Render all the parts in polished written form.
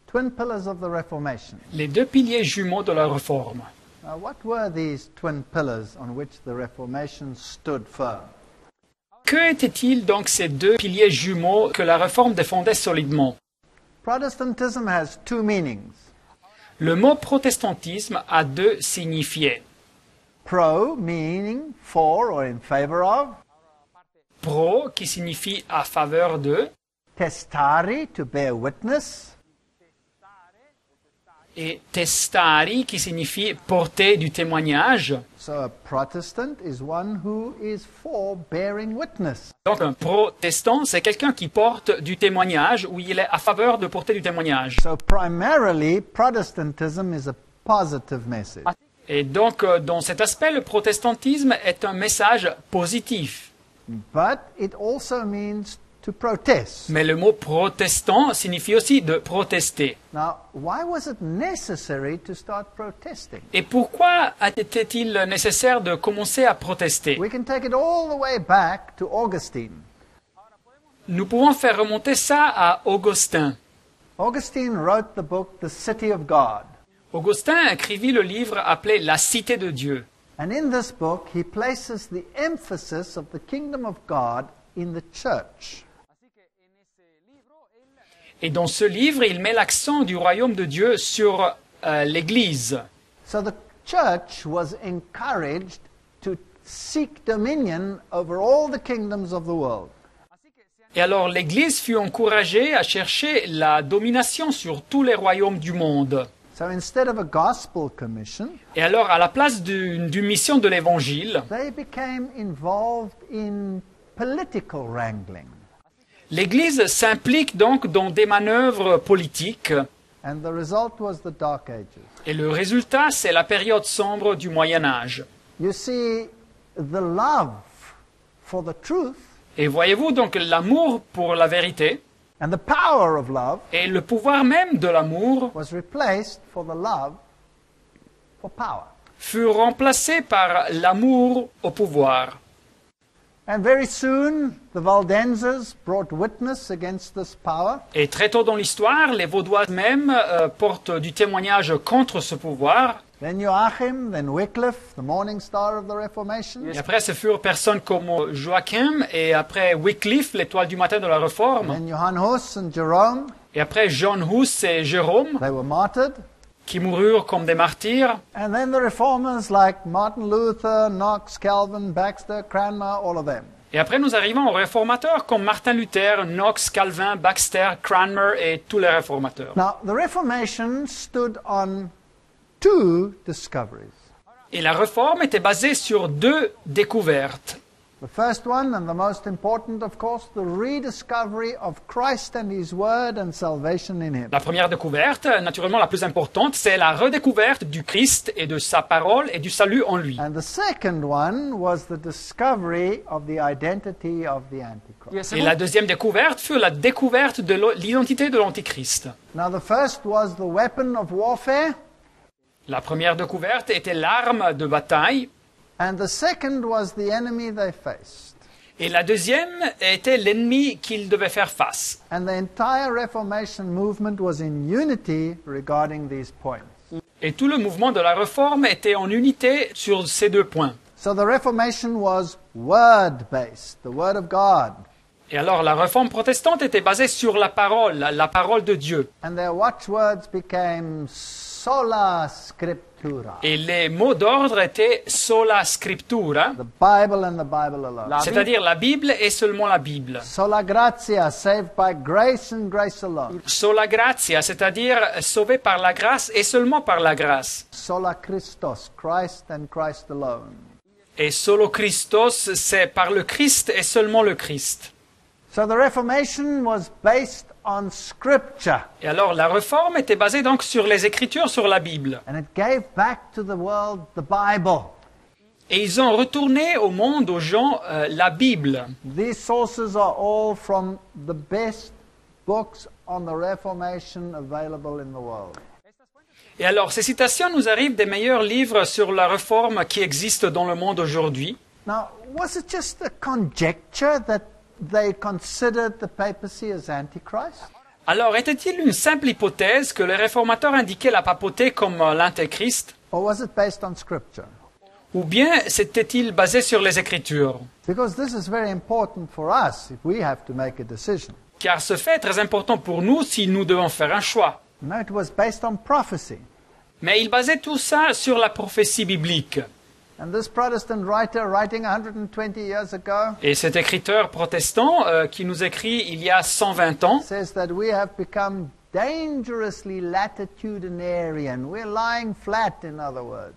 twin pillars of the Reformation. Les deux piliers jumeaux de la Réforme. Now, what were these twin pillars on which the Reformation stood firm? Que étaient-ils donc ces deux piliers jumeaux que la Réforme défendait solidement? Protestantism has two meanings. Le mot protestantisme a deux signifiés. Pro, meaning for or in favor of. Pro, qui signifie à faveur de, Testari, to bear witness. et testari, qui signifie porter du témoignage. So a Protestant is one who is for bearing witness. Donc un protestant, c'est quelqu'un qui porte du témoignage, ou il est à faveur de porter du témoignage. So primarily, Protestantism is a positive message. Et donc, dans cet aspect, le protestantisme est un message positif. But it also means to protest. Mais le mot protestant signifie aussi de protester. Now, why was it necessary to start protesting? Et pourquoi était-il nécessaire de commencer à protester? We can take it all the way back to Augustine. Nous pouvons faire remonter ça à Augustin. Augustine wrote the book The City of God. Augustin écrivit le livre appelé La Cité de Dieu. And in this book, he places the emphasis of the kingdom of God in the church. Et dans ce livre, il met l'accent du royaume de Dieu sur l'Église. So the church was encouraged to seek dominion over all the kingdoms of the world. Et alors l'Église fut encouragée à chercher la domination sur tous les royaumes du monde. So instead of a gospel commission, Et alors, à la place d'une mission de l'Évangile, they became involved in political wrangling. l'Église s'implique donc dans des manœuvres politiques. And the result was the Dark Ages. Et le résultat, c'est la période sombre du Moyen Âge. You see, the love for the truth Et voyez-vous donc l'amour pour la vérité and the power of love et le pouvoir même de l'amour was replaced for the love for power. furent remplacés par l'amour au pouvoir. And very soon, the Valdenzers brought witness against this power. Et très tôt dans l'histoire, les Vaudois même portent du témoignage contre ce pouvoir. Then Joachim, then Wycliffe, the morning star of the Reformation. Et après, ce furent personnes comme Joachim et après Wycliffe, l'étoile du matin de la Réforme. Then Johann Hus and Jerome, Et après John Hus et Jérôme, they were martyred. qui moururent comme des martyrs. And then the reformers like Martin Luther, Knox, Calvin, Baxter, Cranmer, all of them. Et après, nous arrivons aux réformateurs comme Martin Luther, Knox, Calvin, Baxter, Cranmer et tous les réformateurs. Now, the Reformation stood on two discoveries. Et la réforme était basée sur deux découvertes. The first one, and the most important, of course, the rediscovery of Christ and His Word and salvation in Him. La première découverte, naturellement la plus importante, c'est la redécouverte du Christ et de sa parole et du salut en lui. And the second one was the discovery of the identity of the Antichrist. Et la deuxième découverte fut la découverte de l'identité de l'Antichrist. Now, the first was the weapon of warfare, La première découverte était l'arme de bataille. and the second was the enemy they faced. Et la deuxième était l'ennemi qu'ils devaient faire face. And the entire Reformation movement was in unity regarding these points. Et tout le mouvement de la réforme était en unité sur ces deux points. So the Reformation was word-based, the Word of God. Et alors la réforme protestante était basée sur la parole de Dieu. And their watchwords became sola scriptura. Et les mots d'ordre étaient sola scriptura, The Bible and the Bible alone. c'est-à-dire la Bible et seulement la Bible. Sola gratia, saved by grace and grace alone. Sola gratia, c'est-à-dire sauvé par la grâce et seulement par la grâce. Sola Christos, Christ and Christ alone. Et solo Christos, c'est par le Christ et seulement le Christ. So the Reformation was based on Scripture. Et alors la réforme était basée donc sur les Écritures, sur la Bible. And it gave back to the world the Bible. Et ils ont retourné au monde, aux gens, la Bible. These sources are all from the best books on the Reformation available in the world. Et alors ces citations nous arrivent des meilleurs livres sur la réforme qui existent dans le monde aujourd'hui. Now, was it just a conjecture that they considered the papacy as Antichrist? Alors, était-il une simple hypothèse que les réformateurs indiquaient la papauté comme l'Antéchrist? Or was it based on Scripture? Ou bien s'était-il basé sur les Écritures? Because this is very important for us if we have to make a decision. Car ce fait est très important pour nous si nous devons faire un choix. No, it was based on prophecy. Mais il basait tout ça sur la prophétie biblique. And this Protestant writer, writing 120 years ago, Et cet écriteur protestant qui nous écrit il y a 120 ans, says that we have become dangerously latitudinarian. We're lying flat, in other words.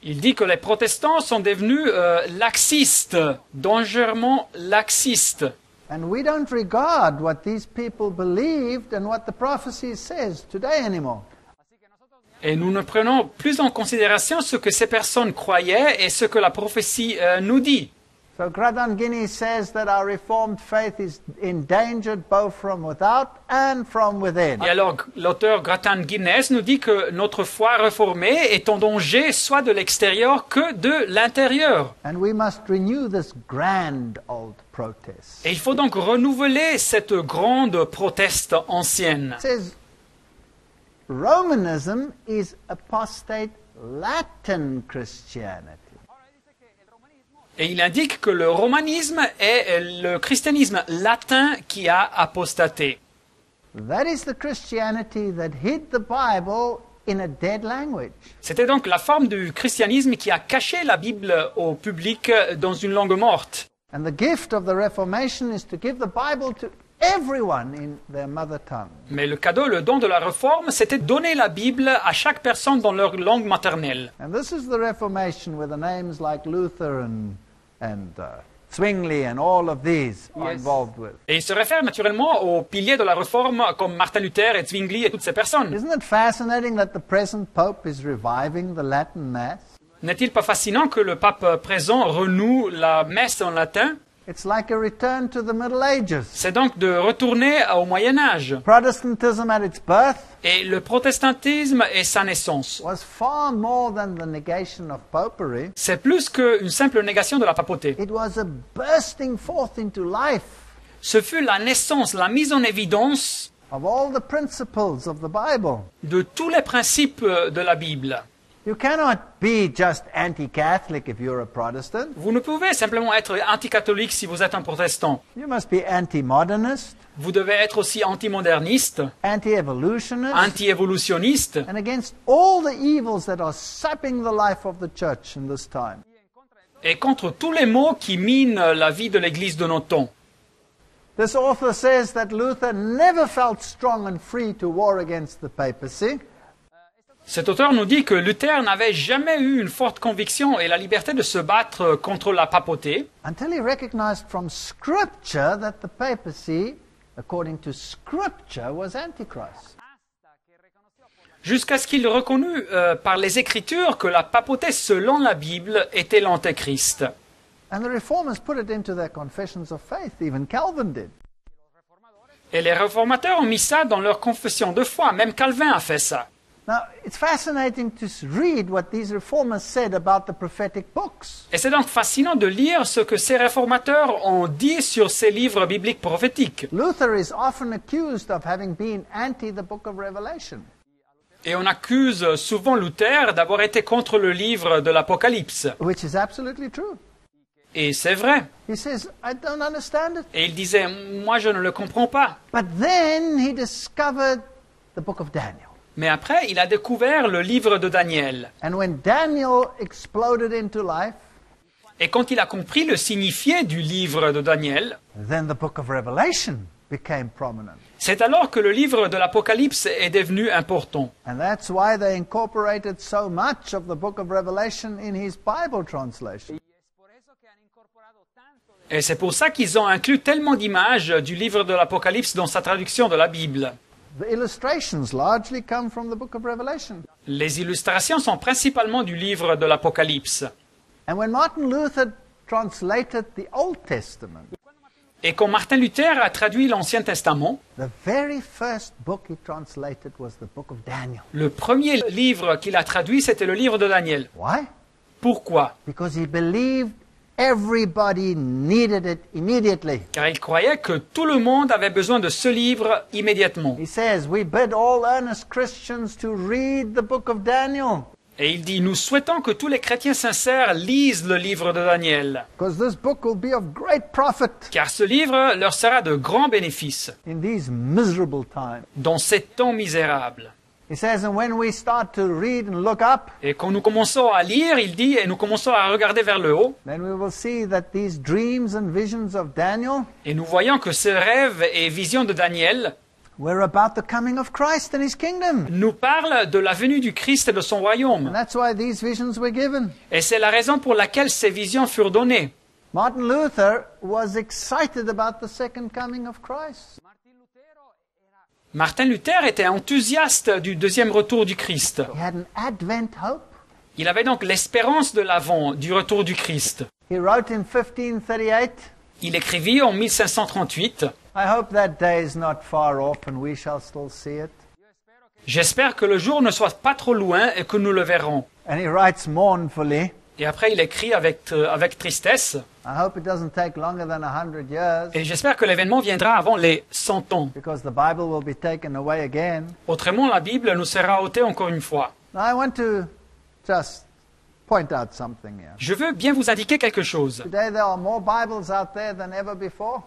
il dit que les protestants sont devenus laxistes, dangereusement laxistes. And we don't regard what these people believed and what the prophecy says today anymore. Et nous ne prenons plus en considération ce que ces personnes croyaient et ce que la prophétie nous dit. So Gradon Guinness says that our Reformed faith is endangered both from without and from within. Et alors, l'auteur Grattan Guinness nous dit que notre foi réformée est en danger soit de l'extérieur que de l'intérieur. And we must renew this grand old protest. Et il faut donc renouveler cette grande proteste ancienne. It says Romanism is apostate Latin Christianity. Et il indique que le romanisme est le christianisme latin qui a apostaté. That is the Christianity that hid the Bible in a dead language. C'était donc la forme du christianisme qui a caché la Bible au public dans une langue morte. And the gift of the Reformation is to give the Bible to everyone in their mother tongue. Mais le cadeau, le don de la réforme, c'était donner la Bible à chaque personne dans leur langue maternelle. And this is the Reformation where the names like Luther and Zwingli and all of these are involved with. Et il se réfère naturellement aux piliers de la réforme comme Martin Luther et Zwingli et toutes ces personnes. Isn't it fascinating that the present Pope is reviving the Latin Mass? N'est-il pas fascinant que le pape présent renoue la messe en latin? It's like a return to the Middle Ages. C'est donc de retourner au Moyen-Âge. Protestantism at its birth Et le protestantisme et sa naissance. was far more than the negation of popery. C'est plus qu'une simple négation de la papauté. It was a bursting forth into life Ce fut la naissance, la mise en évidence of all the principles of the Bible. de tous les principes de la Bible. You cannot be just anti-Catholic if you're a Protestant. Vous ne pouvez simplement être anticatholique si vous êtes un protestant. You must be anti-modernist, Vous devez être aussi antimoderniste, anti-evolutionist, anti-évolutionniste, and against all the evils that are sapping the life of the church in this time. et contre tous les maux qui minent la vie de l'Église de notre temps. This author says that Luther never felt strong and free to war against the papacy. Cet auteur nous dit que Luther n'avait jamais eu une forte conviction et la liberté de se battre contre la papauté, Until he recognized from Scripture that the papacy, according to Scripture, was Antichrist. jusqu'à ce qu'il reconnut par les Écritures que la papauté, selon la Bible, était l'Antéchrist. And the Reformers put it into their confessions of faith, even Calvin did. Et les réformateurs ont mis ça dans leur confession de foi, même Calvin a fait ça. Now, it's fascinating to read what these reformers said about the prophetic books. Et c'est donc fascinant de lire ce que ces réformateurs ont dit sur ces livres bibliques prophétiques. Luther is often accused of having been anti the book of Revelation. Et on accuse souvent Luther d'avoir été contre le livre de l'Apocalypse. Which is absolutely true. Et c'est vrai. He says, I don't understand it. Et il disait, moi je ne le comprends pas. But then he discovered the book of Daniel. Mais après, il a découvert le livre de Daniel. And when Daniel exploded into life, Et quand il a compris le signifié du livre de Daniel, then the book of Revelation became prominent. c'est alors que le livre de l'Apocalypse est devenu important. And that's why they incorporated so much of the book of Revelation in his Bible translation. Et c'est pour ça qu'ils ont inclus tellement d'images du livre de l'Apocalypse dans sa traduction de la Bible. The illustrations largely come from the book of Revelation. Les illustrations sont principalement du livre de l'Apocalypse. And when Martin Luther translated the Old Testament, Et quand Martin Luther a traduit l'Ancien Testament, the very first book he translated was the book of Daniel. le premier livre qu'il a traduit, c'était le livre de Daniel. Why? Pourquoi? Because he believed everybody needed it immediately. car il croyait que tout le monde avait besoin de ce livre immédiatement. He says, we bid all earnest Christians to read the book of Daniel, Et il dit, nous souhaitons que tous les chrétiens sincères lisent le livre de Daniel, because this book will be of great profit car ce livre leur sera de grands bénéfices in these miserable times. dans ces temps misérables. He says, and when we start to read and look up, Et quand nous commençons à lire, il dit, et nous commençons à regarder vers le haut, then we will see that these dreams and visions of Daniel et nous voyons que ces rêves et visions de Daniel were about the coming of Christ and his kingdom. nous parlent de la venue du Christ et de son And royaume. that's why these visions were given. Et c'est la raison pour laquelle ces visions furent données. Martin Luther was excited about the second coming of Christ. Martin Luther était enthousiaste du deuxième retour du Christ. He had an Advent hope. Il avait donc l'espérance de l'avant, du retour du Christ. He wrote in 1538, Il écrivit en 1538, I hope that day is not far off and we shall still see it. « J'espère que le jour ne soit pas trop loin et que nous le verrons. And he writes mournfully, » Et après il écrit avec tristesse, I hope it doesn't take longer than 100 years, « Et j'espère que l'événement viendra avant les 100 ans. because the Bible will be taken away again. Autrement, la Bible nous sera ôtée encore une fois. » Now I want to just point out something here. Je veux bien vous indiquer quelque chose. Today there are more Bibles out there than ever before,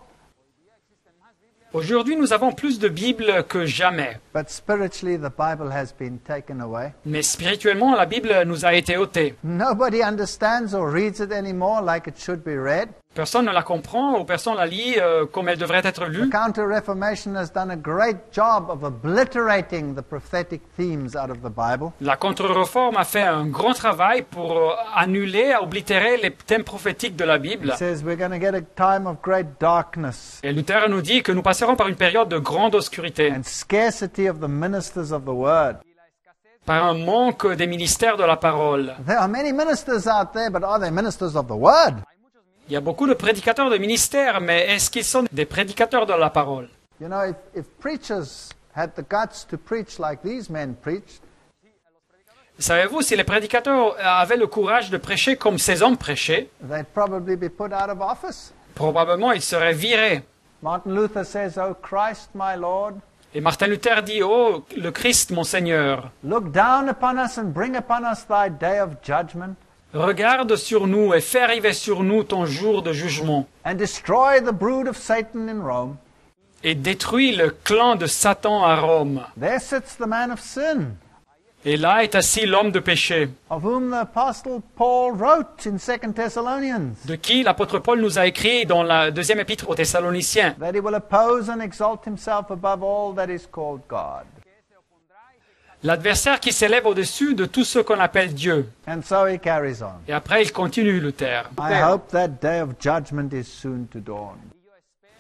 Aujourd'hui, nous avons plus de Bibles que jamais. but spiritually the Bible has been taken away. Mais spirituellement, la Bible nous a été ôtée. Nobody understands or reads it anymore like it should be read. Personne ne la comprend ou personne ne la lit comme elle devrait être The lue. Counter-Reformation has done a great job of obliterating the prophetic themes out of the Bible. La contre-réforme a fait un grand travail pour annuler, oblitérer les thèmes prophétiques de la Bible. It says we're going to get a time of great darkness Et Luther nous dit que nous passerons par une période de grande obscurité, and scarcity of the ministers of the word. par un manque des ministères de la parole. There are many ministers out there, but are they ministers of the word? Il y a beaucoup de prédicateurs de ministères, mais est-ce qu'ils sont des prédicateurs de la parole? You know, if preachers had the guts to preach like these men preached, Savez-vous, si les prédicateurs avaient le courage de prêcher comme ces hommes prêchaient, they'd probably be put out of office. probablement ils seraient virés. Martin Luther says, "O Christ, my Lord, Et Martin Luther dit, « Oh, le Christ, mon Seigneur, look down upon us and bring upon us thy day of judgment, regarde sur nous et fais arriver sur nous ton jour de jugement, and destroy the brood of Satan in Rome. et détruis le clan de Satan à Rome. There sits the man of sin, Et là est assis l'homme de péché, of whom the apostle Paul wrote in 2 Thessalonians, de qui l'apôtre Paul nous a écrit dans la deuxième épître aux Thessaloniciens, that he will oppose and exalt himself above all that is called God." l'adversaire qui s'élève au-dessus de tout ce qu'on appelle Dieu. And so he carries on. Et après, il continue, Luther. I hope that day of judgment is soon to dawn.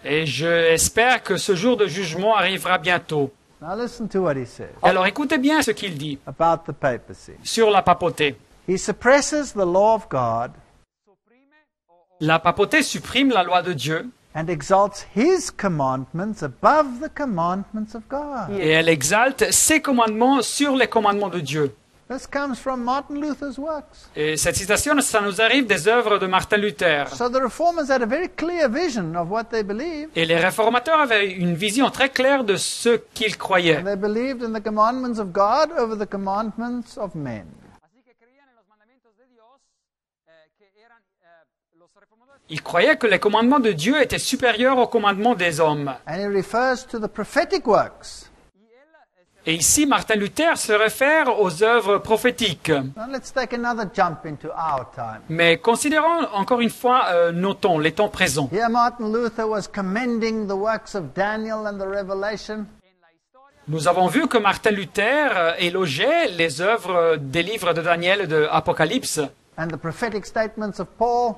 Et j'espère que ce jour de jugement arrivera bientôt. Now listen to what he says Alors écoutez bien ce qu'il dit about the papacy. sur la papauté. He suppresses the law of God La papauté supprime la loi de Dieu and exalts his commandments above the commandments of God. et elle exalte ses commandements sur les commandements de Dieu. This comes from Martin Luther's works. Et cette citation, ça nous arrive des œuvres de Martin Luther. So the reformers had a very clear vision of what they believed. Et les réformateurs avaient une vision très claire de ce qu'ils croyaient. And they believed in the commandments of God over the commandments of men. Ils croyaient que les commandements de Dieu étaient supérieurs aux commandements des hommes. And he refers to the prophetic works. Et ici, Martin Luther se réfère aux œuvres prophétiques. Now let's take another jump into our time. Mais considérons encore une fois nos temps, les temps présents. Here Martin Luther was commending the works of Daniel and the Revelation. Nous avons vu que Martin Luther élogeait les œuvres des livres de Daniel et de Apocalypse And the prophetic statements of Paul.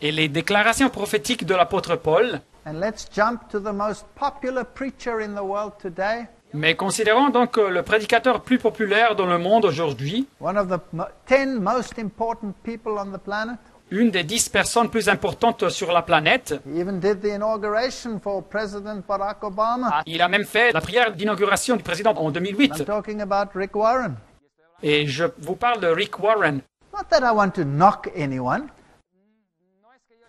et les déclarations prophétiques de l'apôtre Paul. And let's jump to the most popular preacher in the world today. Mais considérons donc le prédicateur plus populaire dans le monde aujourd'hui, One of the 10 most important people on the planet. une des 10 personnes plus importantes sur la planète. He even did the inauguration for President Barack Obama. Il a même fait la prière d'inauguration du président en 2008. I'm talking about Rick Warren. Et je vous parle de Rick Warren. Not that I want to knock anyone.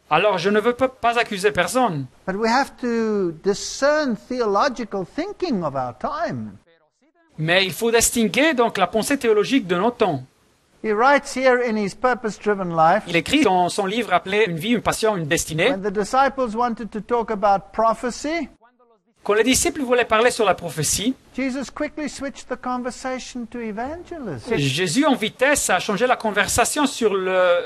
Alors je ne veux pas accuser personne. But we have to discern theological thinking of our time. Mais il faut distinguer donc la pensée théologique de nos temps. He writes here in his purpose-driven life, Il écrit dans son livre appelé Une vie, une passion, une destinée, when the disciples wanted to talk about prophecy, quand les disciples voulaient parler sur la prophétie, Jesus quickly switched the conversation to evangelism. Jésus en vitesse a changé la conversation sur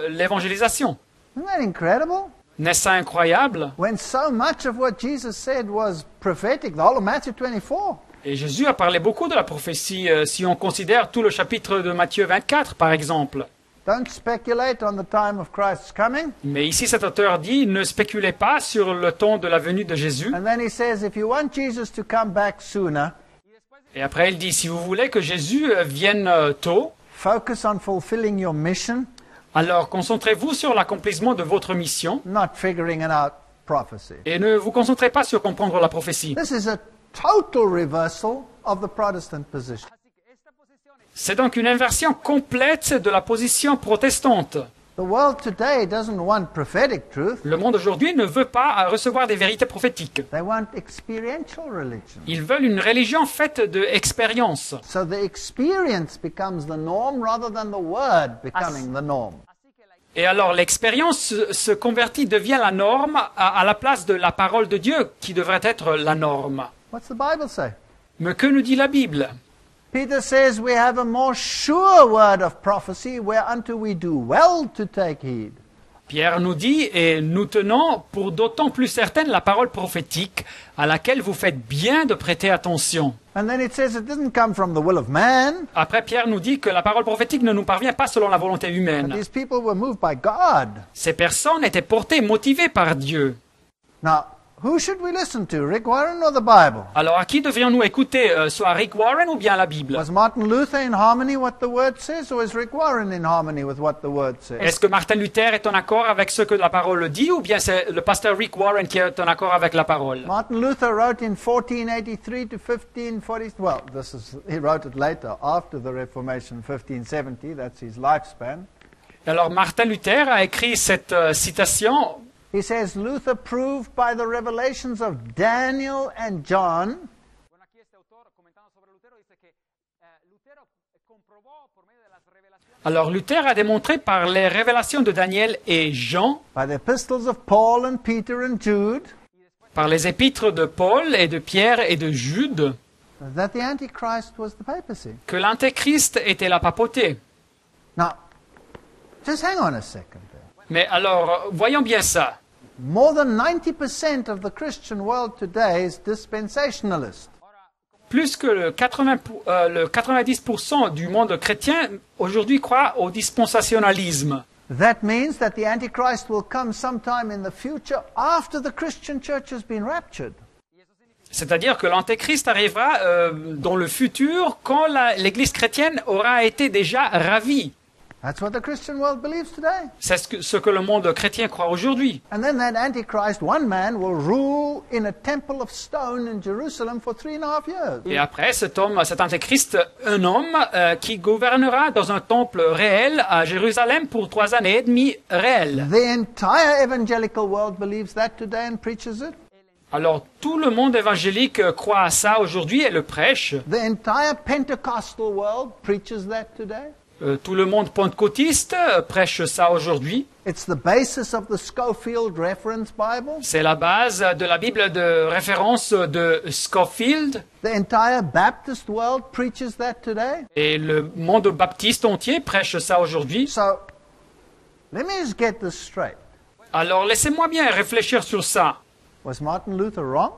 l'évangélisation. Isn't that incredible? N'est-ce pas incroyable? When so much of what Jesus said was prophetic, the whole of Matthew 24. Et Jésus a parlé beaucoup de la prophétie, si on considère tout le chapitre de Matthieu 24, par exemple. Don't speculate on the time of Christ's coming. Mais ici, cet auteur dit, ne spéculez pas sur le temps de la venue de Jésus. And then he says, if you want Jesus to come back sooner, Et après, il dit, si vous voulez que Jésus vienne tôt, focus on fulfilling your mission, alors concentrez-vous sur l'accomplissement de votre mission not figuring out prophecy. et ne vous concentrez pas sur comprendre la prophétie. This is a total reversal of the Protestant position. C'est donc une inversion complète de la position protestante. The world today doesn't want prophetic truth. Le monde aujourd'hui ne veut pas recevoir des vérités prophétiques. They want experiential religion. Ils veulent une religion faite d'expérience. So the experience becomes the norm rather than the word becoming the norm. Et alors l'expérience se convertit, devient la norme à la place de la parole de Dieu qui devrait être la norme. What's the Bible say? Mais que nous dit la Bible? Peter says we have a more sure word of prophecy whereunto we do well to take heed. Pierre nous dit, et nous tenons pour d'autant plus certaine la parole prophétique à laquelle vous faites bien de prêter attention. And then it says it didn't come from the will of man. Après, Pierre nous dit que la parole prophétique ne nous parvient pas selon la volonté But humaine. these people were moved by God. Ces personnes étaient portées, motivées par Dieu. Now, who should we listen to, Rick Warren or the Bible? Alors à qui devrions-nous écouter, soit Rick Warren ou bien la Bible? Was Martin Luther in harmony with what the Word says, or is Rick Warren in harmony with what the Word says? Est-ce que Martin Luther est en accord avec ce que la parole dit ou bien c'est le pasteur Rick Warren qui est en accord avec la parole? Martin Luther wrote in 1483 to 1540. Well, he wrote it later, after the Reformation, 1570. That's his lifespan. Alors Martin Luther a écrit cette citation. He says, Luther proved by the revelations of Daniel and John Alors Luther a démontré par les révélations de Daniel et Jean, by the epistles of Paul and Peter and Jude, par les épîtres de Paul et de Pierre et de Jude, that the Antichrist was the papacy. que l'Antéchrist était la papauté. Now, just hang on a second there. Mais alors, voyons bien ça. More than 90% of the Christian world today is dispensationalist. Plus que le 90% du monde chrétien aujourd'hui croit au dispensationalisme. That means that the Antichrist will come sometime in the future after the Christian church has been raptured. C'est-à-dire que l'Antéchrist arrivera dans le futur quand l'Église chrétienne aura été déjà ravie. That's what the Christian world believes today. C'est ce que le monde chrétien croit aujourd'hui. And then that Antichrist, one man, will rule in a temple of stone in Jerusalem for 3.5 years. Et après, cet Antéchrist, un homme qui gouvernera dans un temple réel à Jérusalem pour 3 années et demie réelles. The entire evangelical world believes that today and preaches it. Alors, tout le monde évangélique croit à ça aujourd'hui et le prêche. The entire Pentecostal world preaches that today. Tout le monde pentecôtiste prêche ça aujourd'hui. It's the basis of the Scofield Reference Bible. C'est la base de la Bible de référence de Scofield. The entire Baptist world preaches that today. Et le monde baptiste entier prêche ça aujourd'hui. So, let me just get this straight. Alors, laissez-moi bien réfléchir sur ça. Was Martin Luther wrong?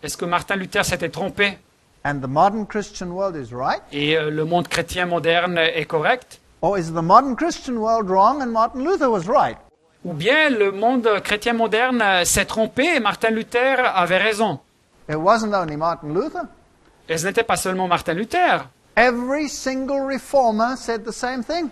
Est-ce que Martin Luther s'était trompé? And the modern Christian world is right? Et le monde chrétien moderne est correct? Or is the modern Christian world wrong and Martin Luther was right? Ou bien le monde chrétien moderne s'est trompé et Martin Luther avait raison? It wasn't only Martin Luther. Et ce n'était pas seulement Martin Luther. Every single reformer said the same thing.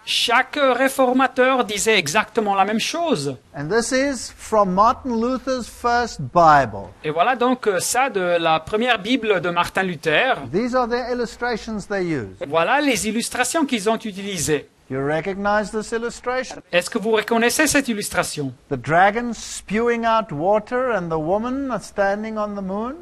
Chaque réformateur disait exactement la même chose. And this is from Martin Luther's first Bible. Et voilà donc ça de la première Bible de Martin Luther. These are the illustrations they used. Voilà les illustrations qu'ils ont utilisées. You recognize this illustration? Est-ce que vous reconnaissez cette illustration? The dragon spewing out water and the woman standing on the moon?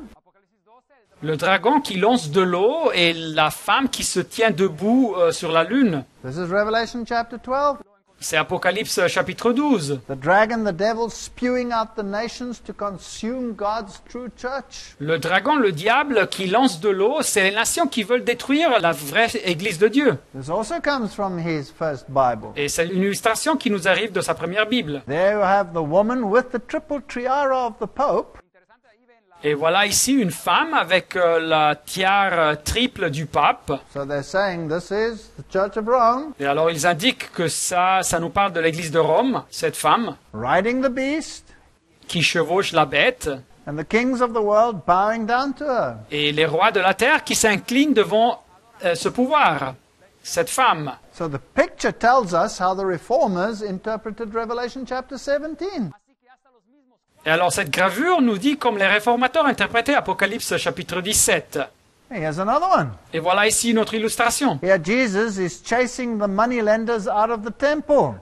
Le dragon qui lance de l'eau et la femme qui se tient debout sur la lune. This is Revelation chapter 12. C'est Apocalypse chapitre 12. The dragon, the devil, spewing out the nations to consume God's true church. Le dragon, le diable qui lance de l'eau, c'est les nations qui veulent détruire la vraie Église de Dieu. This also comes from his first Bible. Et c'est une illustration qui nous arrive de sa première Bible. There you have the woman with the triple tiara of the Pope. Et voilà ici une femme avec la tiare triple du pape. So they're saying this is the Church of Rome, Et alors ils indiquent que ça nous parle de l'Église de Rome, cette femme riding the beast, qui chevauche la bête, and the kings of the world bowing down to her. et les rois de la terre qui s'inclinent devant ce pouvoir, cette femme. So the picture tells us how the reformers interpreted Revelation chapter 17. Et alors cette gravure nous dit comme les réformateurs interprétaient Apocalypse chapitre 17. Here's another one. Et voilà ici une autre illustration. Here Jesus is chasing the moneylenders out of the temple.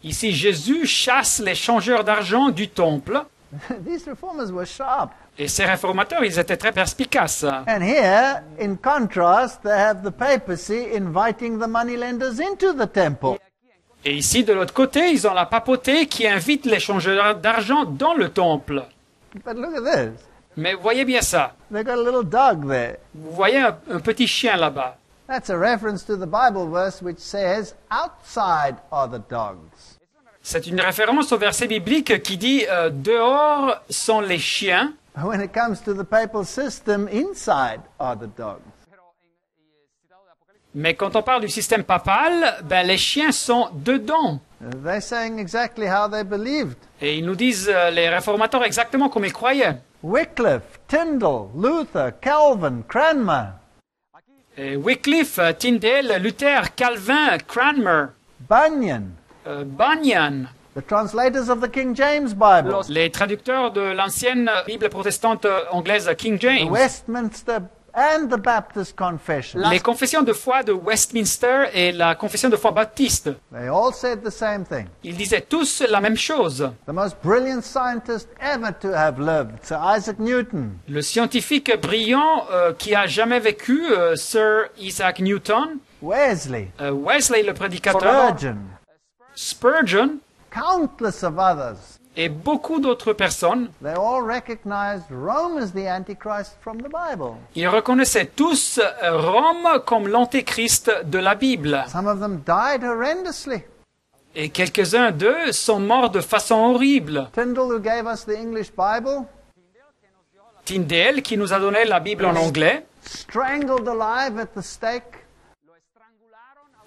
Ici Jésus chasse les changeurs d'argent du temple. These reformers were sharp. Et ces réformateurs, ils étaient très perspicaces. And here, in contrast, they have the papacy inviting the moneylenders into the temple. Et ici, de l'autre côté, ils ont la papauté qui invite les changeurs d'argent dans le temple. But look at this. Mais voyez bien ça. They've got a little dog there. Vous voyez un petit chien là-bas. That's a reference to the Bible verse which says, outside are the dogs. C'est une référence au verset biblique qui dit dehors sont les chiens. But when it comes to the papal system, inside are the dogs. Mais quand on parle du système papal, ben les chiens sont dedans. They're saying exactly how they believed. Et ils nous disent, les réformateurs, exactement comme ils croyaient. Wycliffe, Tyndale, Luther, Calvin, Cranmer. Et Wycliffe, Tyndale, Luther, Calvin, Cranmer, Bunyan, Bunyan, the translators of the King James Bible, les traducteurs de l'ancienne Bible protestante anglaise King the James, Westminster and the Baptist Confession. les confessions de foi de Westminster et la confession de foi baptiste. They all said the same thing. Ils disaient tous la même chose. The most brilliant scientist ever to have lived, Sir Isaac Newton, Le scientifique brillant qui a jamais vécu, Sir Isaac Newton, Wesley, Wesley le prédicateur, Spurgeon, Spurgeon countless of others. et beaucoup d'autres personnes, They all recognized Rome as the Antichrist from the Bible. ils reconnaissaient tous Rome comme l'antéchrist de la Bible. Some of them died horrendously. Et quelques-uns d'eux sont morts de façon horrible. Tyndale, who gave us the English Bible, Tyndale, qui nous a donné la Bible en anglais, strangled alive at the stake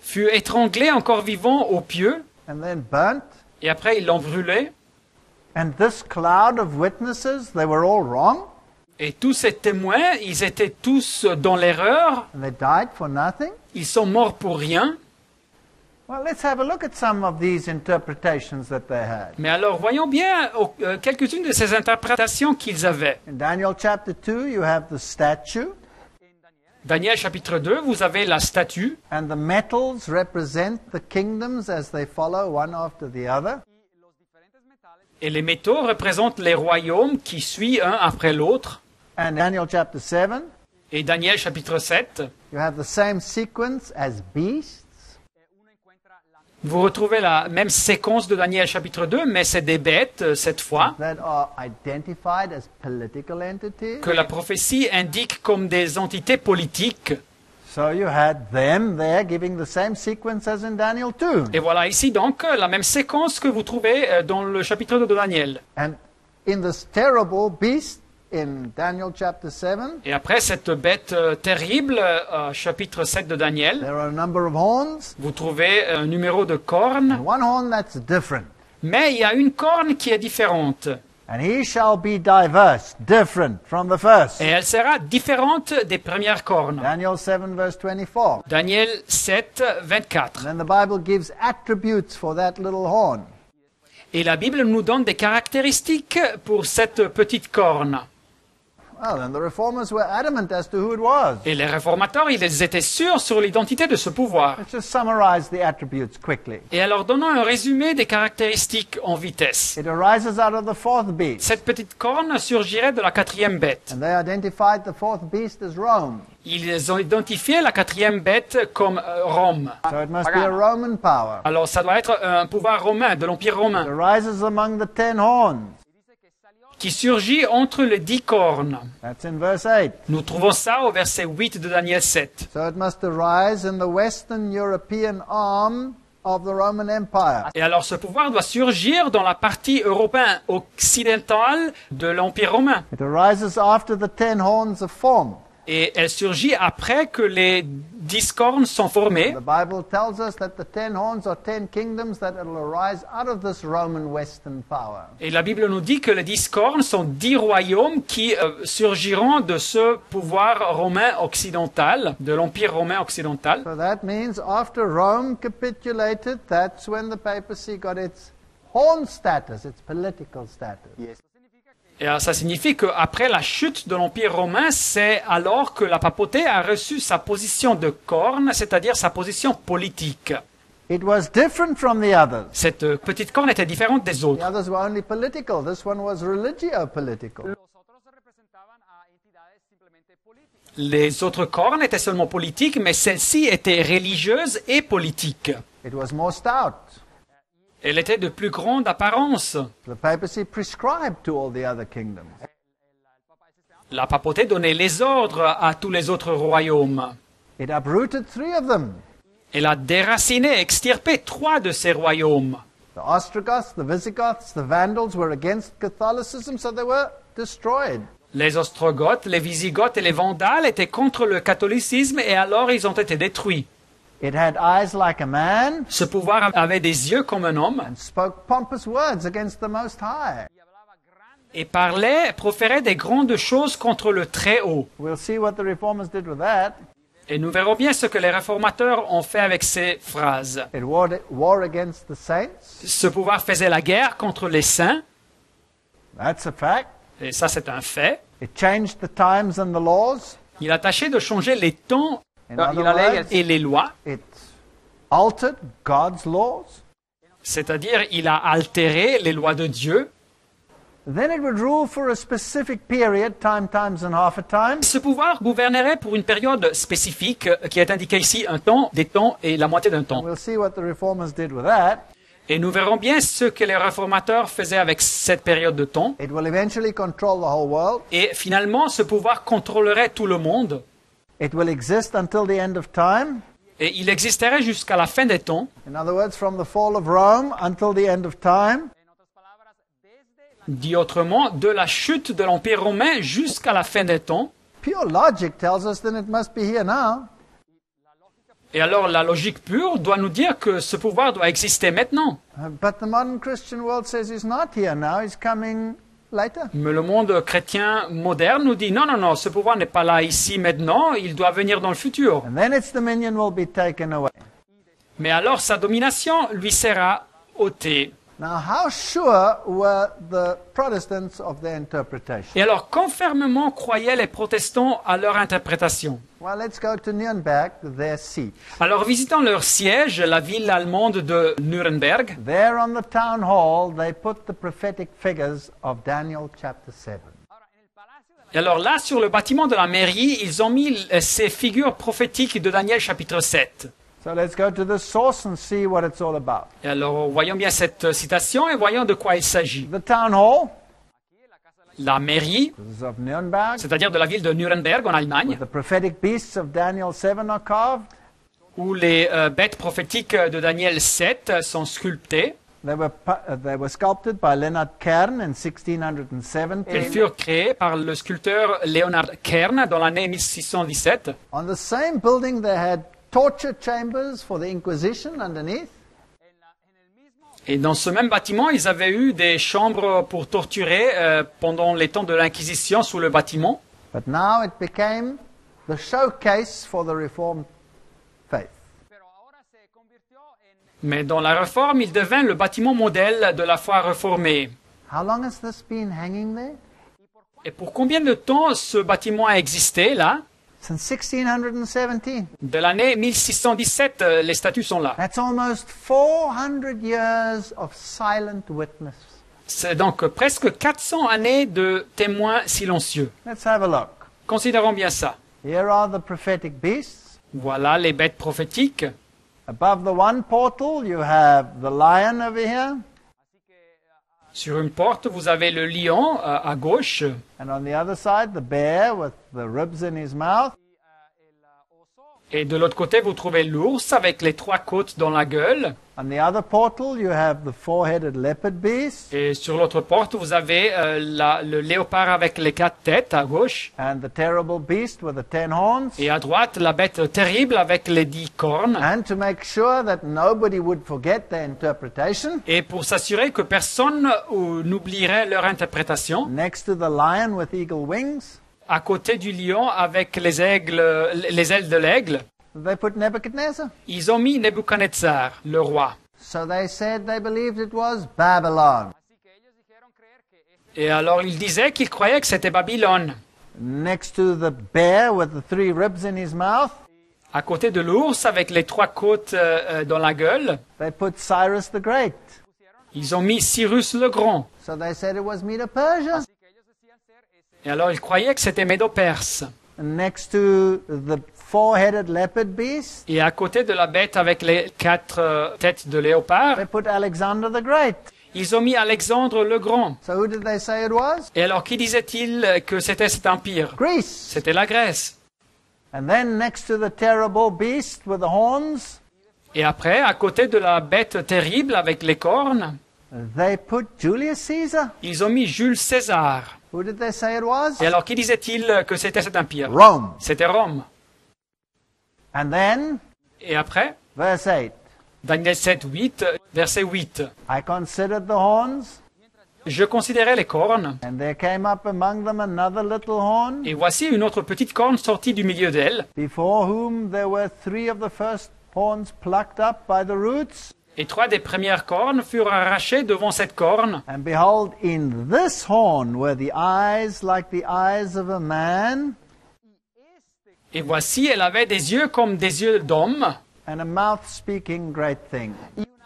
fut étranglé encore vivant au pieu, and then burnt. et après ils l'ont brûlé. And this cloud of witnesses, they were all wrong, Et tous ces témoins, ils étaient tous dans l'erreur, and they died for nothing. ils sont morts pour rien. Well, let's have a look at some of these interpretations that they had. Mais alors voyons bien quelques-unes de ces interprétations qu'ils avaient. In Daniel chapter 2, you have the statue, Daniel chapitre 2, vous avez la statue, and the metals represent the kingdoms as they follow one after the other. et les métaux représentent les royaumes qui suivent un après l'autre. And Daniel chapter 7, Et Daniel chapitre 7, you have the same sequence as beasts. vous retrouvez la même séquence de Daniel chapitre 2, mais c'est des bêtes cette fois, That are identified as political entities. que la prophétie indique comme des entités politiques. So you had them there giving the same sequence as in Daniel 2. Et voilà ici donc la même séquence que vous trouvez dans le chapitre 2 de Daniel. And in this terrible beast in Daniel chapter 7, Et après cette bête terrible, chapitre 7 de Daniel, there are a number of horns, vous trouvez un numéro de cornes, and one horn that's different. mais il y a une corne qui est différente. And he shall be diverse, different from the first. Et elle sera différente des premières cornes. Daniel 7 verse 24. Daniel 7, 24. And then the Bible gives attributes for that little horn. Et la Bible nous donne des caractéristiques pour cette petite corne. Well, then the reformers were adamant as to who it was. Et les réformateurs, ils étaient sûrs sur l'identité de ce pouvoir. Let's just summarize the attributes quickly. Et alors, donnons un résumé des caractéristiques en vitesse. It arises out of the fourth beast. Cette petite corne surgirait de la quatrième bête. And they identified the fourth beast as Rome. Ils ont identifié la quatrième bête comme Rome. So it must be a Roman power. Alors, ça doit être un pouvoir romain, de l'Empire It romain, arises among the 10 horns. qui surgit entre les 10 cornes. That's in verse 8. Nous trouvons ça au verset 8 de Daniel 7. So it must arise in the Western European arm of the Roman Empire. Et alors, ce pouvoir doit surgir dans la partie européenne occidentale de l'Empire romain. It arises after the 10 horns are formed. Et elle surgit après que les 10 cornes sont formées. The Bible tells us that the 10 horns are 10 kingdoms that will arise out of this Roman Western power. Et la Bible nous dit que les 10 cornes sont 10 royaumes qui surgiront de ce pouvoir romain occidental, de l'Empire romain occidental. So that means after Rome capitulated, that's when the papacy got its horn status, its political status. Et alors, ça signifie qu'après la chute de l'Empire romain, c'est alors que la papauté a reçu sa position de corne, c'est-à-dire sa position politique. It was different from the others. Cette petite corne était différente des The autres. others were only political. This one was religio-political. Les autres cornes étaient seulement politiques, mais celle-ci était religieuse et politique. It was more stout. Elle était de plus grande apparence. The papacy prescribed to all the other kingdoms. La papauté donnait les ordres à tous les autres royaumes. It uprooted 3 of them. Elle a déraciné, extirpé 3 de ces royaumes. The Ostrogoths, the Visigoths, the Vandals were against Catholicism, so they were destroyed. Les Ostrogoths, les Visigoths et les Vandales étaient contre le catholicisme et alors ils ont été détruits. It had eyes like a man Ce pouvoir avait des yeux comme un homme and spoke pompous words against the Most High. et parlait, proférait des grandes choses contre le Très-Haut. We'll see what the reformers did with that. Et nous verrons bien ce que les réformateurs ont fait avec ces phrases. It war against the saints. Ce pouvoir faisait la guerre contre les saints, That's a fact. et ça c'est un fait. It changed the times and the laws. Il a tâché de changer les temps In other words, et les lois, it altered God's laws. c'est-à-dire il a altéré les lois de Dieu. Then it would rule for a specific period, time, times, and half a time. Ce pouvoir gouvernerait pour une période spécifique qui est indiquée ici, un temps, des temps et la moitié d'un temps. We'll see what the reformers did with that. Et nous verrons bien ce que les réformateurs faisaient avec cette période de temps. It will eventually control the whole world. Et finalement, ce pouvoir contrôlerait tout le monde. It will exist until the end of time. Et il existerait jusqu'à la fin des temps. In other words, from the fall of Rome until the end of time. Dit autrement, de la chute de l'Empire romain jusqu'à la fin des temps. Pure logic tells us then it must be here now. Et alors la logique pure doit nous dire que ce pouvoir doit exister maintenant. But the modern Christian world says he's not here now, he's coming later. Mais le monde chrétien moderne nous dit non, non, non, ce pouvoir n'est pas là ici maintenant, il doit venir dans le futur. And then its dominion will be taken away. Mais alors sa domination lui sera ôtée. Now, how sure were the Protestants of their interpretation? Et alors, quand fermement croyaient les protestants à leur interprétation? Well, let's go to Nuremberg, their seat. Alors, visitant leur siège, la ville allemande de Nuremberg, There on the town hall, they put the prophetic figures of Daniel chapter 7. et alors là, sur le bâtiment de la mairie, ils ont mis ces figures prophétiques de Daniel chapitre 7. So let's go to the source and see what it's all about. Et alors, voyons bien cette citation et voyons de quoi il s'agit. The town hall, La mairie, this is of Nuremberg, c'est-à-dire de la ville de Nuremberg en Allemagne, the prophetic beasts of Daniel 7 are carved. où les bêtes prophétiques de Daniel 7 sont sculptées. They were sculpted by Leonard Kern in 1617. Elles furent créées par le sculpteur Leonard Kern dans l'année 1617. On the same building, they had torture chambers for the Inquisition underneath. Et dans ce même bâtiment, ils avaient eu des chambres pour torturer pendant les temps de l'Inquisition sous le bâtiment. But now it became the showcase for the Reformed faith. Mais dans la Réforme, il devint le bâtiment modèle de la foi réformée. How long has this been hanging there? Et pour combien de temps ce bâtiment a existé là? Since 1617. De l'année 1617, les statues sont là. That's almost 400 years of silent witness. C'est donc presque 400 années de témoins silencieux. Let's have a look. Considérons bien ça. Here are the prophetic beasts. Voilà les bêtes prophétiques. Above the one portal, you have the lion over here. Sur une porte, vous avez le lion à gauche. And on the other side, the bear with the ribs in his mouth. Et de l'autre côté, vous trouvez l'ours avec les 3 côtes dans la gueule. On the other portal, you have the four-headed leopard beast. Et sur l'autre porte, vous avez le léopard avec les 4 têtes à gauche. And the terrible beast with the 10 horns. Et à droite, la bête terrible avec les 10 cornes. And to make sure that nobody would forget their interpretation, Et pour s'assurer que personne n'oublierait leur interprétation, next to the lion with eagle wings, à côté du lion avec les ailes de l'aigle, they put Nebuchadnezzar. ils ont mis Nebuchadnezzar, le roi. So they said they believed it was Babylon. Et alors ils disaient qu'ils croyaient que c'était Babylone. Next to the bear with the 3 ribs in his mouth, À côté de l'ours avec les 3 côtes dans la gueule, they put Cyrus the Great. ils ont mis Cyrus le Grand. So they said it was Medo-Persia. Et alors ils croyaient que c'était Médo-Perse. And next to the four-headed leopard beast, Et à côté de la bête avec les 4 têtes de léopard, they put Alexander the Great. ils ont mis Alexandre le Grand. So who did they say it was? Et alors qui disait-il que c'était cet empire? Greece. C'était la Grèce. And then next to the terrible beast with the horns, Et après, à côté de la bête terrible avec les cornes, they put Julius Caesar. ils ont mis Jules César. Who did they say it was? Et alors qui disait-il que c'était cet empire? Rome. C'était Rome. And then, Et après, verse 8, Daniel 7, 8, verset 8. I considered the horns, Je considérais les cornes, and there came up among them another little horn, et voici une autre petite corne sortie du milieu d'elle, before whom there were 3 of the first horns plucked up by the roots. et 3 des premières cornes furent arrachées devant cette corne. And behold, in this horn were the eyes like the eyes of a man, Et voici, elle avait des yeux comme des yeux d'homme, and a mouth speaking great things.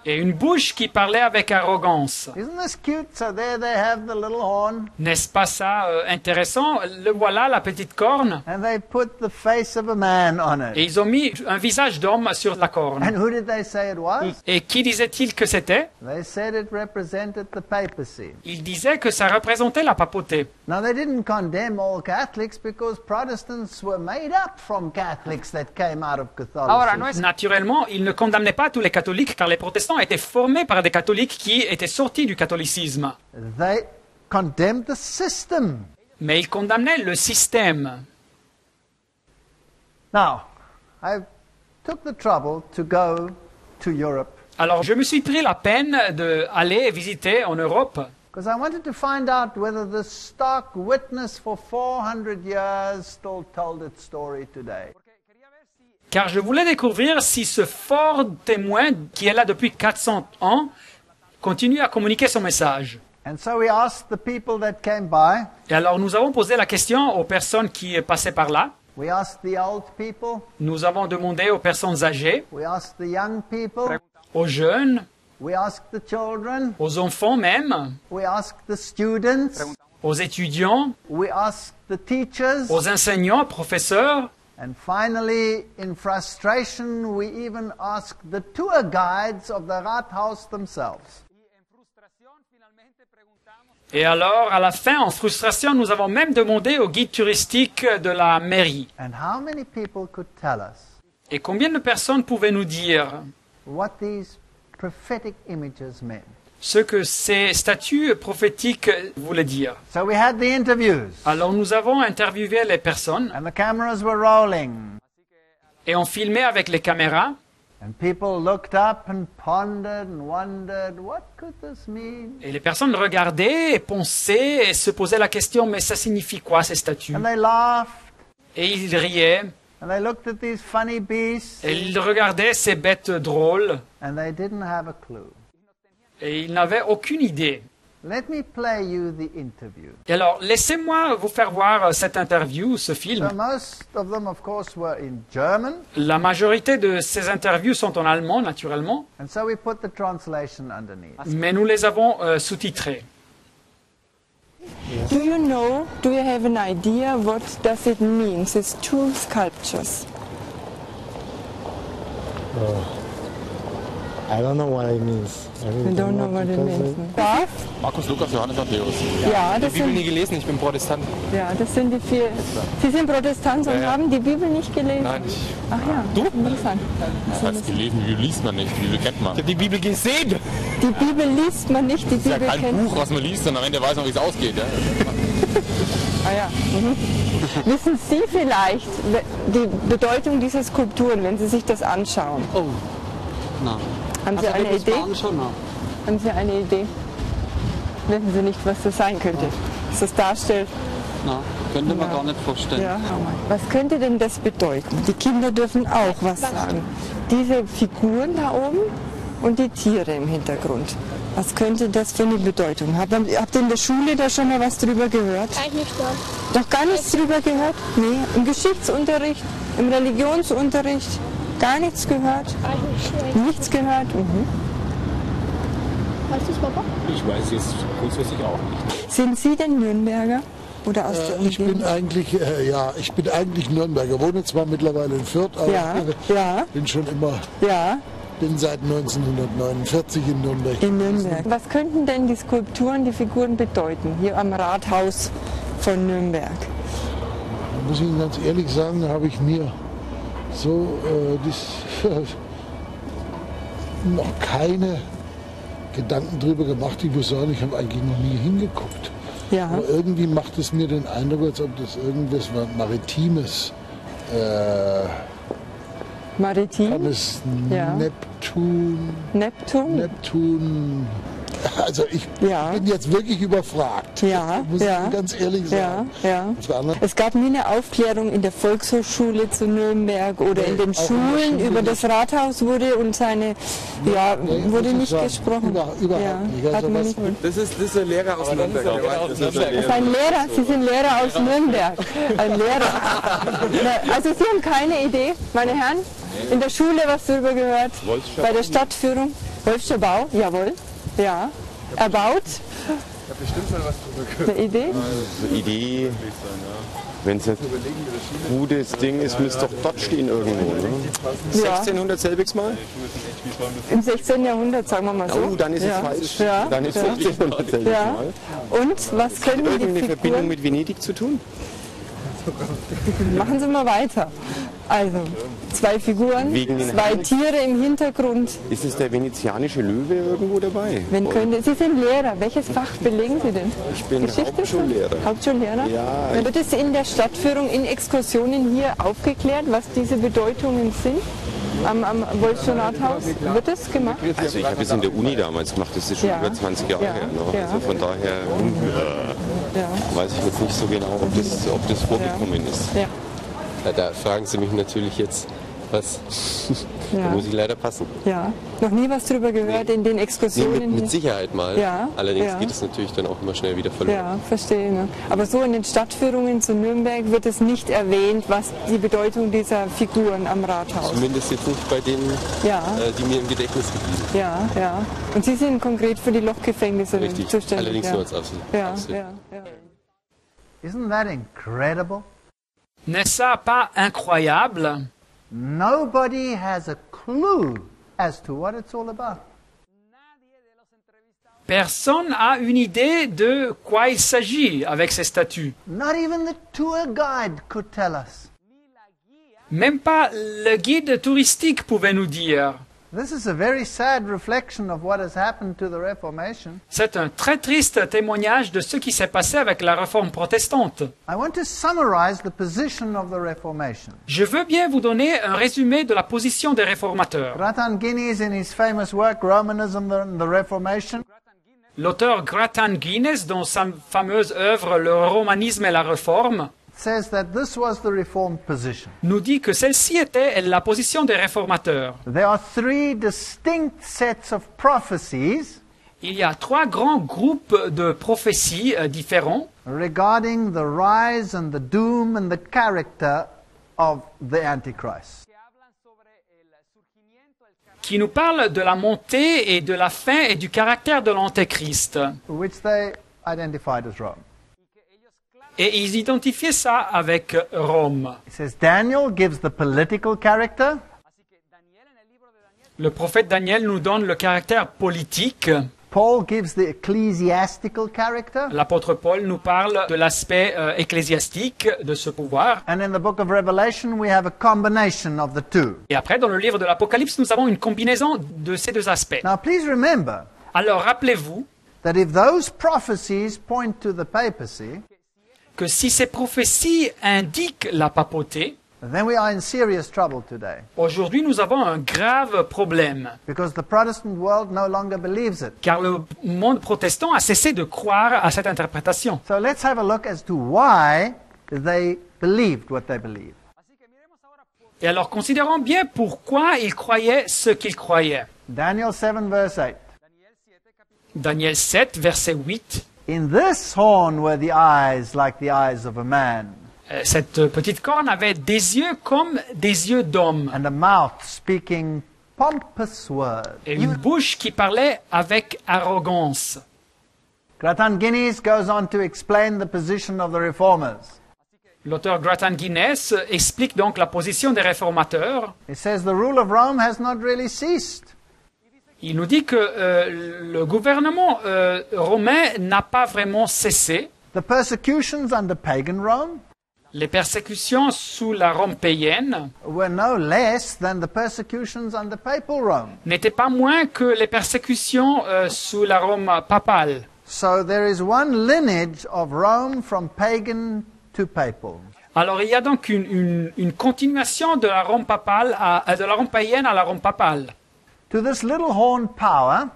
et une bouche qui parlait avec arrogance. Isn't this cute? So there they have the little horn, N'est-ce pas ça intéressant? Le voilà, la petite corne. and they put the face of a man on Et it. ils ont mis un visage d'homme sur la corne. And who did they say it was? Et qui disait-il que c'était? They said it represented the papacy. Il disait que ça représentait la papauté. Now, they didn't condemn all Catholics because Protestants were made up from Catholics that came out of Ahora, Catholicism. naturellement, il ne condamnait pas tous les catholiques car les protestants étaient formés par des catholiques qui étaient sortis du catholicisme. They condemned the system. Mais il condamnait le système. Now, I took the trouble to go to Europe Alors, je me suis pris la peine d'aller visiter en Europe because I wanted to find out whether the stock witness for 400 years still told its story today. car je voulais découvrir si ce fort témoin qui est là depuis 400 ans continue à communiquer son message. And so we asked the people that came by, Et alors, nous avons posé la question aux personnes qui passaient par là. we asked the old people, Nous avons demandé aux personnes âgées, we asked the young people, aux jeunes, we asked the children, aux enfants même, we asked the students, aux étudiants, we asked the teachers, aux enseignants, professeurs, and finally, in frustration, we even asked the tour guides of the Rathaus themselves. et alors, à la fin, en frustration, nous avons même demandé au guide touristique de la mairie. And how many people could tell us Et combien de personnes pouvaient nous dire what these prophetic images meant? ce que ces statues prophétiques voulaient dire? So we had the interviews, Alors, nous avons interviewé les personnes and the cameras were rolling, et on filmait avec les caméras. and people looked up and pondered and wondered, what could this mean? Et les personnes regardaient et pensaient et se posaient la question, mais ça signifie quoi ces statues? And they laughed, Et ils riaient, and they looked at these funny beasts, et ils regardaient ces bêtes drôles, and they didn't have a clue. et ils n'avaient aucune idée. Let me play you the interview. Et alors, laissez-moi vous faire voir cette interview, ce film. So most of them, of course, were in German, La majorité de ces interviews sont en allemand, naturellement, and so we put the translation underneath. mais nous les avons sous-titrées. Do you have an idea what does it mean, these two sculptures? I don't know what it means. I don't know what it means. Ja, Markus, Lukas, Johannes, Matthäus. ja, Die das Bibel nie sind, gelesen, ich bin Protestant. ja, das sind die vier. Sie sind Protestant und haben die Bibel nicht gelesen? Nein, Ach ja, Du? interessant. das heißt gelesen, die Bibel liest man nicht, die Bibel kennt man. Ich habe die Bibel gesehen. Die Bibel liest man nicht, die Das ist ja Bibel kein kennt. Buch, was man liest und am Ende weiß man, wie es ausgeht. Ja? Ah ja. Wissen Sie vielleicht die Bedeutung dieser Skulpturen, wenn Sie sich das anschauen? Oh, nein. Haben Sie Also eine wenn ich Idee? fahren schon, nein. Haben Sie eine Idee? Wissen Sie nicht, was das sein könnte? Was das darstellt? Nein, könnte man gar nicht vorstellen. Ja. Was könnte denn das bedeuten? Die Kinder dürfen auch was sagen. Diese Figuren da oben und die Tiere im Hintergrund. Was könnte das für eine Bedeutung haben? Habt ihr in der Schule da schon mal was drüber gehört? Eigentlich schon. Noch gar nichts drüber gehört? Nee, im Geschichtsunterricht, im Religionsunterricht, gar nichts gehört? Eigentlich nicht. Nichts gehört? Mhm. Weißt du es, Papa? Ich weiß es grundsätzlich auch nicht. Sind Sie denn Nürnberger? Oder aus der Ich bin Umgebung? eigentlich Nürnberger. Wohne zwar mittlerweile in Fürth, aber Ja, bin schon immer, ja, bin seit 1949 in Nürnberg. in Nürnberg. Was könnten denn die Skulpturen, die Figuren bedeuten, hier am Rathaus von Nürnberg? Da muss ich Ihnen ganz ehrlich sagen, da habe ich mir so noch keine Gedanken drüber gemacht. Ich muss sagen, ich habe eigentlich noch nie hingeguckt. Ja, Aber irgendwie macht es mir den Eindruck, als ob das irgendwas Maritimes Maritim, kann es Ja. Neptun. Also ich Ja. bin jetzt wirklich überfragt. Ja, Muss ich ja. Ihnen ganz ehrlich Ja, sagen. ja. Auf der anderen Es gab nie eine Aufklärung in der Volkshochschule zu Nürnberg oder in den auch in der Schulen Schule über nicht. das Rathaus wurde und seine, ja, Nee, wurde muss ich nicht sagen, gesprochen. überhaupt ja, nicht. Also hat man was- nicht. Das ist ein Lehrer aus Nürnberg. Das ist ein Lehrer, Sie sind Lehrer aus Nürnberg. Ein Lehrer. Na, also Sie haben keine Idee, meine Herren? In der Schule was darüber gehört? Bei der Stadtführung? Wolfscher Bau? Jawohl. Ja. Erbaut? Ich habe bestimmt mal was drüber gehört. Eine Idee? Idee, wenn es ein gutes Ding ist, müsste doch dort stehen irgendwo. Ne? Ja. 1600 selbiges Mal? Im 16. Jahrhundert, sagen wir mal so. Oh, dann ist ja. es falsch. Ja. Dann ist ja. 1500 selbiges Ja. Mal. Und was können die Irgendeine Verbindung Figuren? mit Venedig zu tun? Machen Sie mal weiter. Also, zwei Figuren, Wegen den zwei Haaren? Tiere im Hintergrund. Ist es der venezianische Löwe irgendwo dabei? Sie sind Lehrer. Welches Fach belegen Sie denn? Ich bin Hauptschullehrer. Hauptschullehrer? Ja, Dann wird es in der Stadtführung, in Exkursionen hier aufgeklärt, was diese Bedeutungen sind? Am Wolfschen Rathaus? Wird das gemacht? Also ich habe es in der Uni damals gemacht, das ist schon Ja. über 20 Jahre Ja. her. Ne? Ja. Also von daher Ja. weiß ich jetzt nicht so genau, ob das vorgekommen ist. Ja. Ja, da fragen Sie mich natürlich jetzt, was? Da Ja. muss ich leider passen. Ja. Noch nie was drüber gehört in den Nee, Exkursionen? mit hier? Sicherheit mal. Ja, Allerdings ja. geht es natürlich dann auch immer schnell wieder verloren. Ja, verstehe. Ne? Aber so in den Stadtführungen zu Nürnberg wird es nicht erwähnt, was die Bedeutung dieser Figuren am Rathaus. Zumindest jetzt nicht bei denen, Ja, die mir im Gedächtnis geblieben sind. ja, ja. Und Sie sind konkret für die Lochgefängnisse Richtig, zuständig. allerdings ja. nur als Aushilfe. Ja, ja, ja. Isn't that incredible? N'est-ce ça pas incroyable? Nobody has a clue as to what it's all about. Personne n'a une idée de quoi il s'agit avec ces statues. Not even the tour guide could tell us. Même pas le guide touristique pouvait nous dire. This is a very sad reflection of what has happened to the Reformation. C'est un très triste témoignage de ce qui s'est passé avec la réforme protestante. I want to summarize the position of the Reformation. Je veux bien vous donner un résumé de la position des réformateurs. Gratan Guinness, in his famous work Romanism and the Reformation, L'auteur Gratan Guinness, dans sa fameuse œuvre Le romanisme et la réforme, says that this was the Reformed position. nous dit que celle-ci était la position des réformateurs. There are three distinct sets of prophecies Il y a 3 grands groupes de prophéties différents regarding the rise and the doom and the character of the Antichrist. qui nous parlent de la montée et de la fin et du caractère de l'Antéchrist. Which they identified as Rome. Et ils identifiaient ça avec Rome. It says Daniel gives the political character. Le prophète Daniel nous donne le caractère politique. Paul gives the ecclesiastical character. L'apôtre Paul nous parle de l'aspect ecclésiastique de ce pouvoir. And in the book of Revelation, we have a combination of the two. Et après, dans le livre de l'Apocalypse, nous avons une combinaison de ces 2 aspects. Now, please remember Alors, rappelez-vous that if those prophecies point to the papacy, que si ces prophéties indiquent la papauté, then we are in serious trouble today. aujourd'hui, nous avons un grave problème. Because the Protestant world no longer believes it. Car le monde protestant a cessé de croire à cette interprétation. So let's have a look as to why they believed what they believed. Et alors, considérons bien pourquoi ils croyaient ce qu'ils croyaient. Daniel 7, verse 8. Daniel 7, verset 8. In this horn were the eyes like the eyes of a man, Cette petite corne avait des yeux comme des yeux d'homme and a mouth speaking pompous words. et une bouche qui parlait avec arrogance. Gratan Guinness goes on to explain the position of the reformers. L'auteur Gratan Guinness explique donc la position des réformateurs. He says the rule of Rome has not really ceased. Il nous dit que le gouvernement romain n'a pas vraiment cessé. The persecutions under pagan Rome Les persécutions sous la Rome païenne were no less than the persecutions under papal Rome. n'étaient pas moins que les persécutions sous la Rome papale. So there is one lineage of Rome from pagan to papal. Alors il y a donc une continuation de la Rome papale de la Rome païenne à la Rome papale. To this little horn power,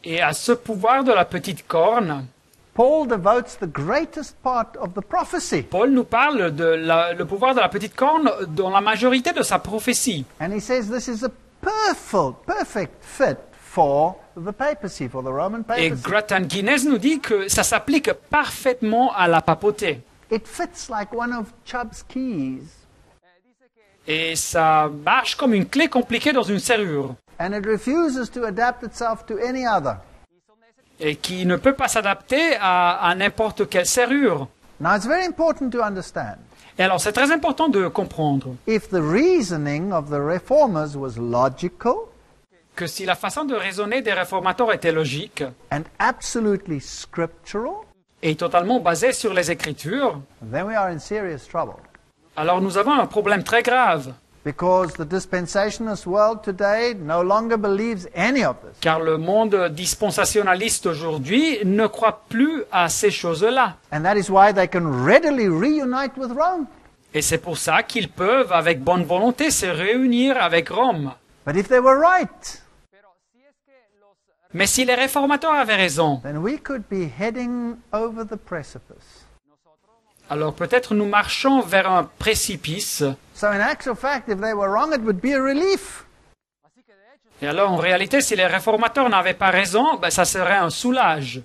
Et à ce pouvoir de la petite corne, Paul devotes the greatest part of the prophecy. Paul nous parle de le pouvoir de la petite corne dans la majorité de sa prophétie. And he says this is a perfect fit for the papacy, for the Roman Et papacy. Gratan Guinness nous dit que ça s'applique parfaitement à la papauté. It fits like one of Chubb's keys. Et ça marche comme une clé compliquée dans une serrure. And it refuses to adapt itself to any other. Et qui ne peut pas s'adapter à n'importe quelle serrure. Now it's very important to understand. Et alors c'est très important de comprendre If the reasoning of the reformers was logical que si la façon de raisonner des réformateurs était logique and absolutely scriptural, et totalement basée sur les Écritures, then we are in serious trouble. alors nous avons un problème très grave. Because the dispensationalist world today no longer believes any of this. Car le monde dispensationaliste aujourd'hui ne croit plus à ces choses-là. And that is why they can readily reunite with Rome. Et c'est pour ça qu'ils peuvent, avec bonne volonté, se réunir avec Rome. But if they were right, Mais si les réformateurs avaient raison, then we could be heading over the precipice. alors peut-être nous marchons vers un précipice. So in actual fact, if they were wrong, it would be a relief. Et alors, en réalité, si les réformateurs n'avaient pas raison, ben, ça serait un soulage.